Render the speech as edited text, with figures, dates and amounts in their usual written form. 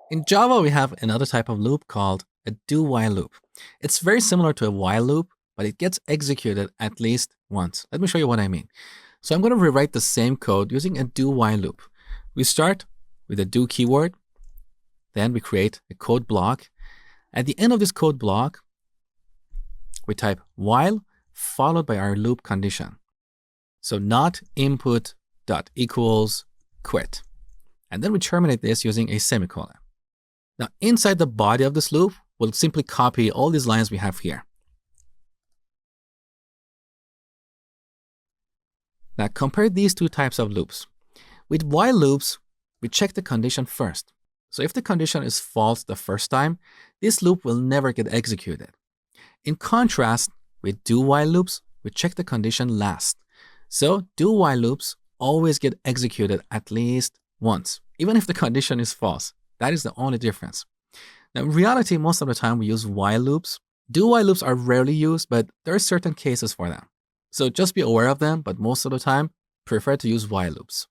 In Java, we have another type of loop called a do-while loop. It's very similar to a while loop, but it gets executed at least once. Let me show you what I mean. So I'm going to rewrite the same code using a do-while loop. We start with a do keyword, then we create a code block. At the end of this code block, we type while followed by our loop condition. So not input dot equals quit. And then we terminate this using a semicolon. Now, inside the body of this loop, we'll simply copy all these lines we have here. Now, compare these two types of loops. With while loops, we check the condition first. So if the condition is false the first time, this loop will never get executed. In contrast, with do-while loops, we check the condition last. So do-while loops always get executed at least once, even if the condition is false. That is the only difference. Now, in reality, most of the time we use while loops. Do-while loops are rarely used, but there are certain cases for them. So just be aware of them, but most of the time, prefer to use while loops.